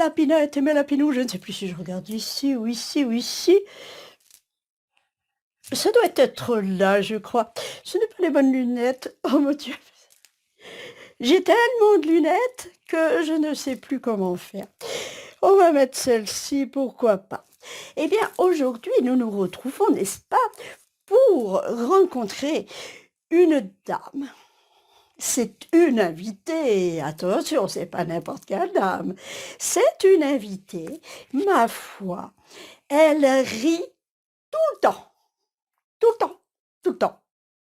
la pinette et mes lapinous, je ne sais plus si je regarde ici ou ici ou ici. Ça doit être là, je crois. Ce n'est pas les bonnes lunettes. Oh mon Dieu. J'ai tellement de lunettes que je ne sais plus comment faire. On va mettre celle-ci, pourquoi pas. Eh bien, aujourd'hui, nous nous retrouvons, n'est-ce pas, pour rencontrer une dame. C'est une invitée, attention, c'est pas n'importe quelle dame. C'est une invitée, ma foi. Elle rit tout le temps, tout le temps, tout le temps.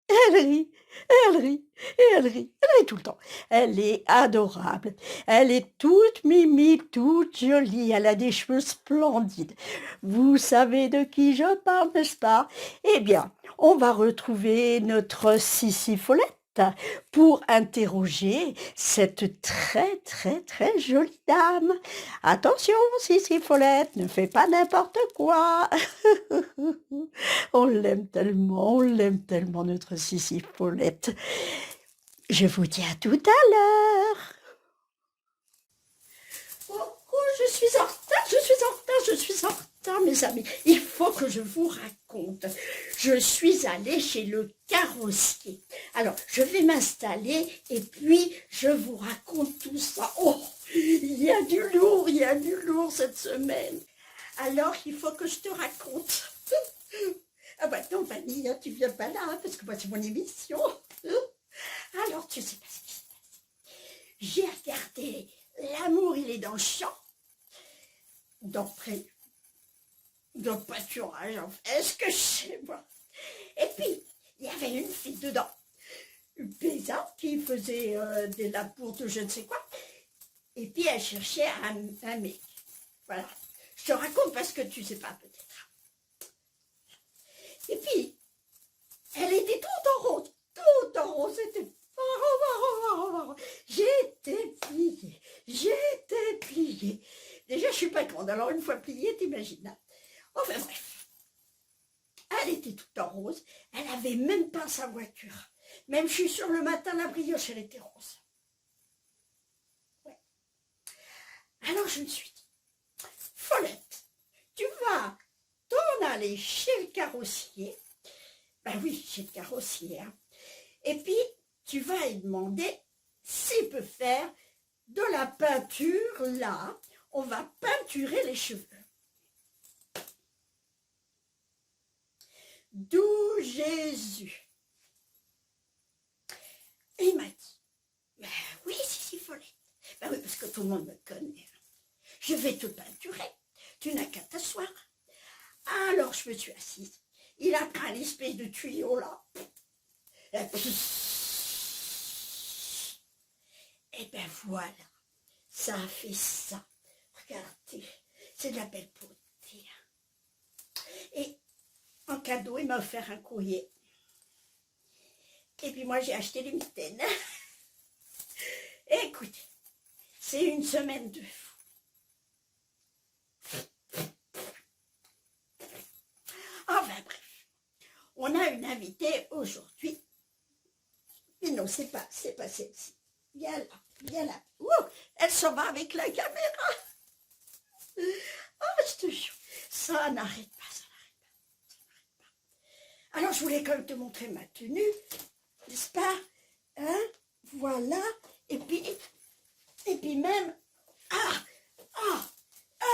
Elle rit, elle rit, et elle rit tout le temps. Elle est adorable, elle est toute mimi, toute jolie, elle a des cheveux splendides. Vous savez de qui je parle, n'est-ce pas? Eh bien, on va retrouver notre Sissi Follette pour interroger cette très jolie dame. Attention, Sissi Follette, ne fais pas n'importe quoi. On l'aime tellement, notre Sissi Follette. Je vous dis à tout à l'heure. Je suis en retard, mes amis. Il faut que je vous raconte. Je suis allée chez le carrossier. Alors, je vais m'installer et puis je vous raconte tout ça. Oh, il y a du lourd cette semaine. Alors, il faut que je te raconte. Ah bah non, Vanille, tu viens pas là, parce que moi, c'est mon émission. Alors, tu sais pas ce qui se passe. J'ai regardé L'amour, il est dans le champ. Dans le pâturage, en fait. Est-ce que je sais, moi? Et puis, il y avait une fille dedans, une paysanne qui faisait des labours de je ne sais quoi. Et puis, elle cherchait un mec. Voilà. Je te raconte parce que tu ne sais pas, peut-être. Et puis, elle était toute en rose, c'était marrant. J'étais pliée. Déjà, je suis pas grande, alors une fois pliée, t'imagines. Enfin bref, elle était toute en rose, elle avait même pas sa voiture. Même je suis sûre, le matin, la brioche, elle était rose. Ouais. Alors je me suis dit, Follette, tu vas t'en aller chez le carrossier. Ben oui, chez le carrossier. Hein. Et puis, tu vas lui demander s'il peut faire de la peinture là. On va peinturer les cheveux. D'où Jésus. Et il m'a dit, ben oui, Sissi Follette. Ben oui, parce que tout le monde me connaît. Je vais te peinturer. Tu n'as qu'à t'asseoir. Alors, je me suis assise. Il a pris une espèce de tuyau là. Et ben voilà. Ça a fait ça. Regardez. C'est de la belle beauté. Et en cadeau, il m'a offert un courrier. Et puis moi, j'ai acheté les mitaines. Écoutez, c'est une semaine de fou. Enfin bref, on a une invitée aujourd'hui. Mais non, c'est pas celle-ci. Viens là. Ouh, elle s'en va avec la caméra. Oh, je te jure, ça n'arrête pas. Alors, je voulais quand même te montrer ma tenue, n'est-ce pas? Hein? Voilà. Et puis même...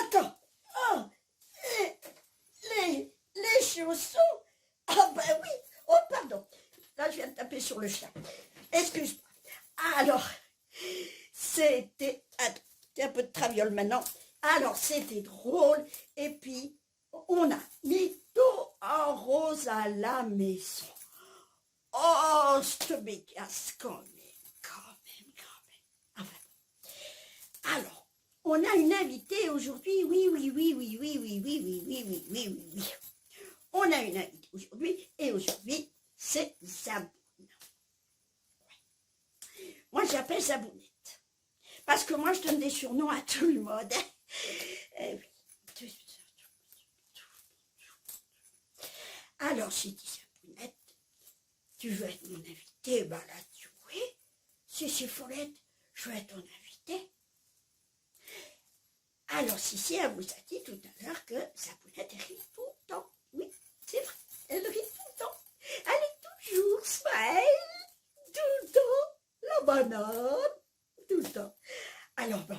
Attends. Les chaussons. Ah ben oui. Oh, pardon. Là, je viens de taper sur le chien. Excuse-moi. Alors, c'était... Attends, un peu de traviole maintenant. Alors, c'était drôle. Et puis, on a mis tout en rose à la maison. Oh, je te mégasse quand même. Enfin, alors, on a une invitée aujourd'hui. Oui. On a une invitée aujourd'hui. Et aujourd'hui, c'est Zaboune. Moi, j'appelle Zabounette. Parce que moi, je donne des surnoms à tout le monde. Alors, j'ai dit, Zabounette, tu veux être mon invitée? Ben là, tu oui. Sissi Follette, je veux être ton invitée. Alors, Cécile vous a dit tout à l'heure que Zabounette rit tout le temps. Oui, c'est vrai, elle rit tout le temps. Elle est toujours smile, tout le temps, la banane, tout le temps. Alors, ben,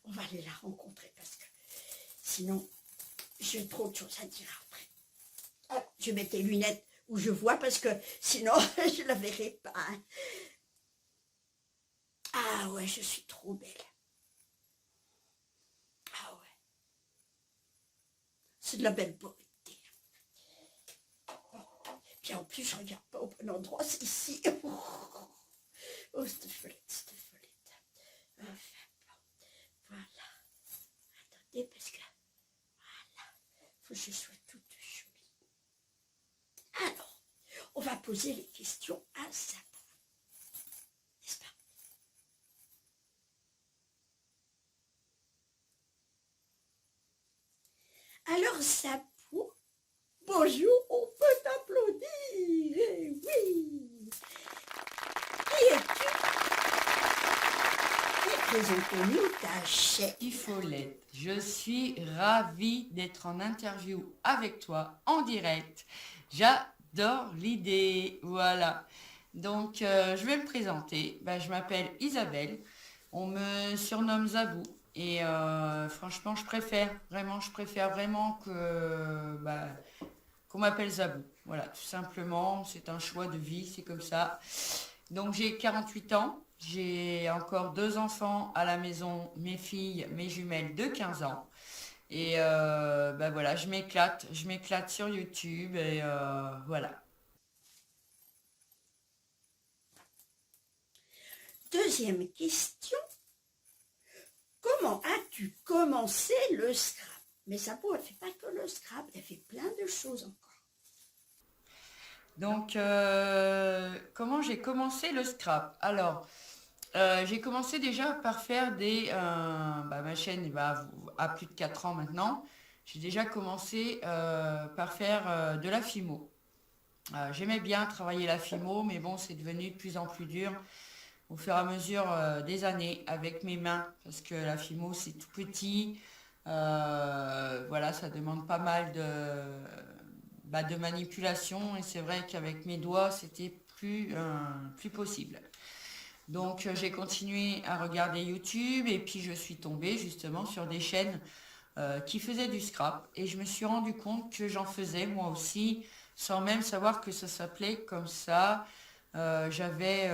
on va aller la rencontrer parce que sinon, j'ai trop de choses à dire après. Ah, je mets tes lunettes où je vois parce que sinon, je ne la verrai pas. Hein. Ah ouais, je suis trop belle. Ah ouais. C'est de la belle beauté. Puis en plus, je ne regarde pas au bon endroit, c'est ici. Oh, cette follette, cette follette. Enfin, bon, voilà. Attendez, parce que, voilà, faut que je sois toute jolie. Alors, on va poser les questions à Zabou. N'est-ce pas? Alors, Zabou, bonjour, on peut t'applaudir. Eh oui. Qui es-tu? Présentons-nous ta chaîne. Follette, je suis ravie d'être en interview avec toi en direct. J'adore l'idée, voilà. Donc, je vais me présenter. Ben, je m'appelle Isabelle. On me surnomme Zabou. Et franchement, je préfère vraiment que qu'on m'appelle Zabou. Voilà, tout simplement, c'est un choix de vie, c'est comme ça. Donc j'ai 48 ans, j'ai encore 2 enfants à la maison, mes filles, mes jumelles de 15 ans. Et voilà, je m'éclate sur YouTube et voilà. Deuxième question. Comment as-tu commencé le Scrabble? Mais Zabou, elle ne fait pas que le Scrabble, elle fait plein de choses encore. Donc comment j'ai commencé le scrap? Alors, j'ai commencé déjà par faire ma chaîne a plus de 4 ans maintenant. J'ai déjà commencé par faire de la fimo. J'aimais bien travailler la fimo, mais bon, c'est devenu de plus en plus dur au fur et à mesure des années avec mes mains, parce que la fimo, c'est tout petit. Voilà, ça demande pas mal de manipulation, et c'est vrai qu'avec mes doigts, c'était plus possible. Donc j'ai continué à regarder YouTube et puis je suis tombée justement sur des chaînes qui faisaient du scrap et je me suis rendu compte que j'en faisais moi aussi sans même savoir que ça s'appelait comme ça. J'avais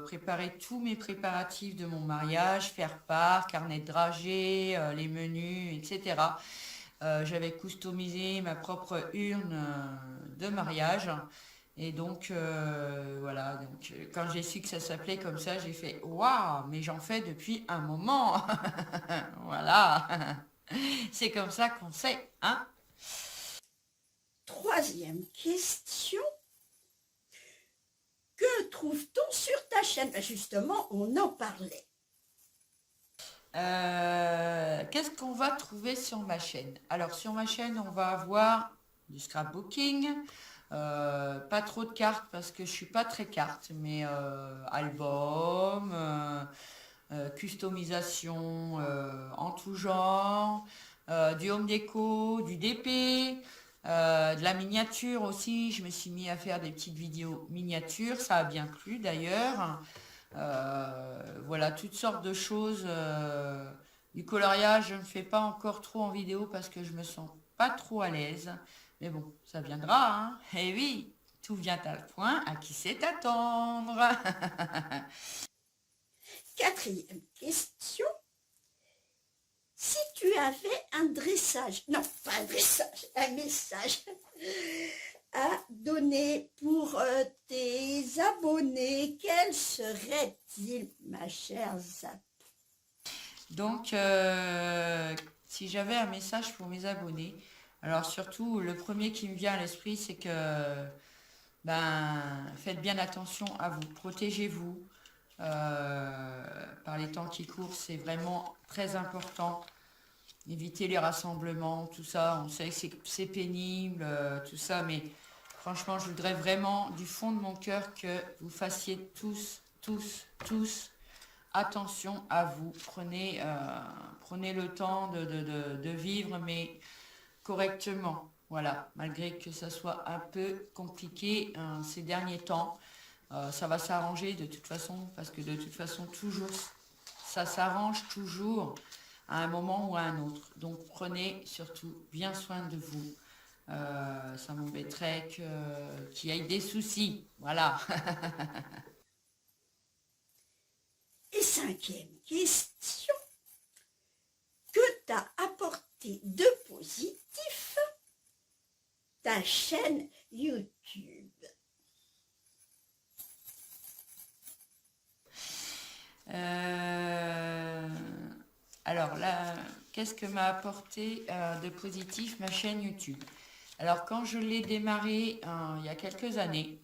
préparé tous mes préparatifs de mon mariage, faire part, carnet de dragées, les menus, etc. J'avais customisé ma propre urne de mariage. Et donc, voilà, donc, quand j'ai su que ça s'appelait comme ça, j'ai fait waouh, mais j'en fais depuis un moment. Voilà, c'est comme ça qu'on sait, hein. Troisième question. Que trouve-t-on sur ta chaîne? Ben justement, on en parlait. Qu'est-ce qu'on va trouver sur ma chaîne? Alors, sur ma chaîne, on va avoir du scrapbooking, pas trop de cartes parce que je suis pas très carte, mais album, customisation en tout genre, du home déco, du DP, de la miniature aussi. Je me suis mis à faire des petites vidéos miniatures, ça a bien plu d'ailleurs. Voilà, toutes sortes de choses. Du coloriage, je ne fais pas encore trop en vidéo parce que je me sens pas trop à l'aise. Mais bon, ça viendra, hein. Eh oui, tout vient à point à qui sait attendre. Quatrième question. Si tu avais un dressage, non, pas un dressage, un message à donner pour tes abonnés, quel serait-il, ma chère Zap? Donc, si j'avais un message pour mes abonnés, alors surtout, le premier qui me vient à l'esprit, c'est que faites bien attention à vous, protégez-vous. Par les temps qui courent, c'est vraiment très important. Évitez les rassemblements, tout ça. On sait que c'est pénible, tout ça, mais franchement, je voudrais vraiment du fond de mon cœur que vous fassiez tous attention à vous. Prenez le temps de vivre, mais correctement. Voilà, malgré que ça soit un peu compliqué ces derniers temps. Ça va s'arranger de toute façon, parce que de toute façon, toujours, ça s'arrange toujours à un moment ou à un autre. Donc prenez surtout bien soin de vous. Ça m'embêterait qu'il y ait des soucis. Voilà. Et cinquième question, que t'a apporté de positif ta chaîne YouTube? Alors là, qu'est-ce que m'a apporté de positif ma chaîne YouTube? Alors quand je l'ai démarré il y a quelques années,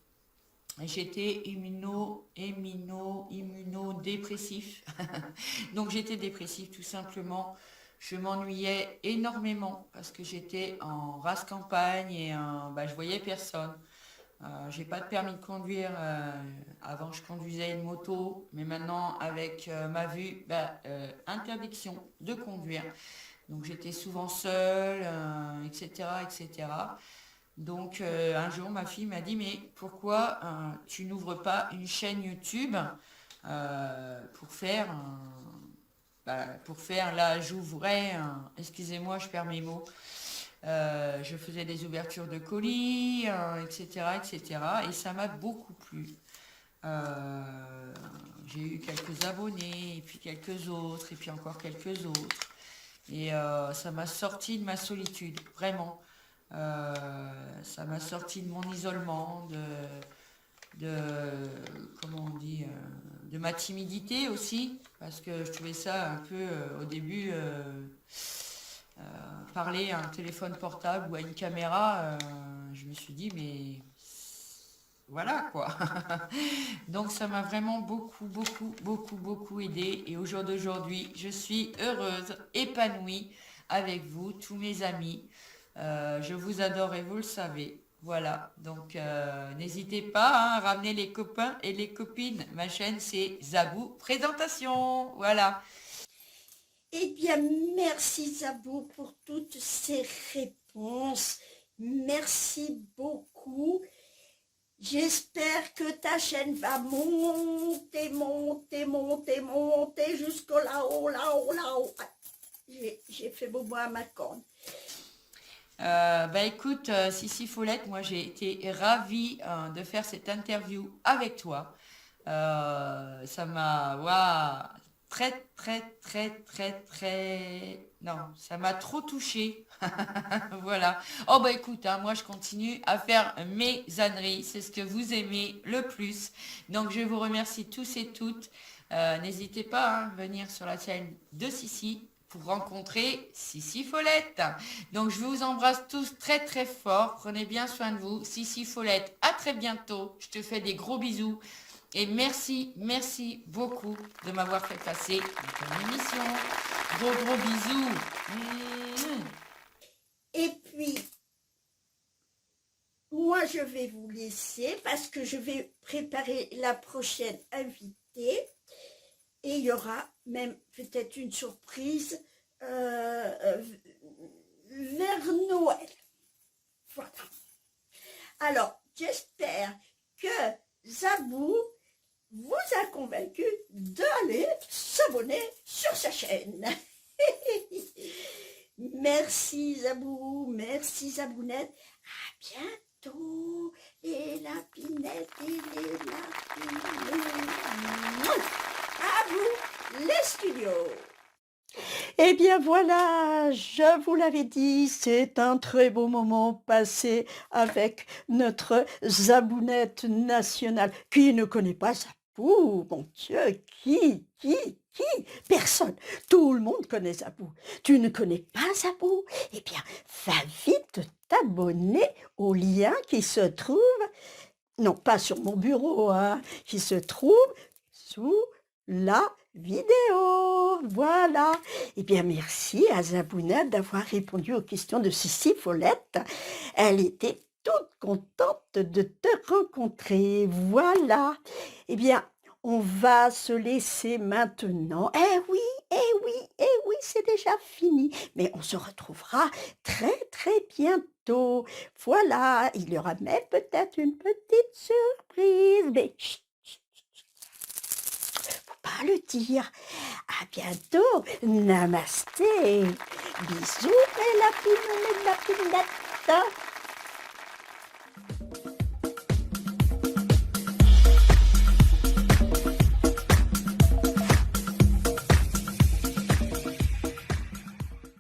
j'étais immunodépressif. Donc j'étais dépressif tout simplement. Je m'ennuyais énormément parce que j'étais en race campagne et je voyais personne. J'ai pas de permis de conduire. Avant, je conduisais une moto, mais maintenant, avec ma vue, interdiction de conduire. Donc, j'étais souvent seule, etc., etc. Donc, un jour, ma fille m'a dit, mais pourquoi tu n'ouvres pas une chaîne YouTube pour faire, là, j'ouvrais, excusez-moi, je perds mes mots. Je faisais des ouvertures de colis, etc., etc. Et ça m'a beaucoup plu. J'ai eu quelques abonnés, et puis quelques autres, et puis encore quelques autres. Et ça m'a sorti de ma solitude, vraiment. Ça m'a sorti de mon isolement, comment on dit, de ma timidité aussi, parce que je trouvais ça un peu, au début, parler à un téléphone portable ou à une caméra, je me suis dit, mais voilà quoi. Donc ça m'a vraiment beaucoup, beaucoup, beaucoup, beaucoup aidé. Et au jour d'aujourd'hui, je suis heureuse, épanouie avec vous, tous mes amis. Je vous adore et vous le savez. Voilà, donc n'hésitez pas à ramener les copains et les copines. Ma chaîne, c'est Zabou Présentation. Voilà. Eh bien, merci Zabou pour toutes ces réponses. Merci beaucoup. J'espère que ta chaîne va monter, monter, monter, monter jusqu'au là-haut, là-haut, là-haut. J'ai fait bobo à ma corne. Écoute, Sissi Follette, moi j'ai été ravie de faire cette interview avec toi. Ça m'a, waouh, très, très, très, très, très, non, ça m'a trop touchée. Voilà. Oh bah écoute, moi je continue à faire mes âneries, c'est ce que vous aimez le plus. Donc je vous remercie tous et toutes. N'hésitez pas à venir sur la chaîne de Sissi pour rencontrer Sissi Follette. Donc je vous embrasse tous très très fort. Prenez bien soin de vous. Sissi Follette, à très bientôt. Je te fais des gros bisous. Et merci, merci beaucoup de m'avoir fait passer dans ton émission. Gros gros bisous. Et puis, moi je vais vous laisser parce que je vais préparer la prochaine invitée. Et il y aura même peut-être une surprise vers Noël. Voilà. Alors, j'espère que Zabou vous a convaincu d'aller s'abonner sur sa chaîne. Merci Zabou, merci Zabounette. À bientôt, les lapinettes et les lapinets. À vous, les studios. Eh bien voilà, je vous l'avais dit, c'est un très beau moment passé avec notre Zabounette nationale. Qui ne connaît pas Zabou, mon Dieu, qui Personne, tout le monde connaît Zabou. Tu ne connais pas Zabou? Eh bien, va vite t'abonner au lien qui se trouve, non pas sur mon bureau, qui se trouve sous la vidéo. Voilà. Eh bien, merci à Zabounette d'avoir répondu aux questions de Sissi Follette. Elle était toute contente de te rencontrer. Voilà. Eh bien, On va se laisser maintenant. Eh oui, c'est déjà fini. Mais on se retrouvera très, très bientôt. Voilà, il y aura même peut-être une petite surprise. Mais chut, chut, faut pas le dire. À bientôt. Namasté. Bisous, mes lapines, mes lapinettes.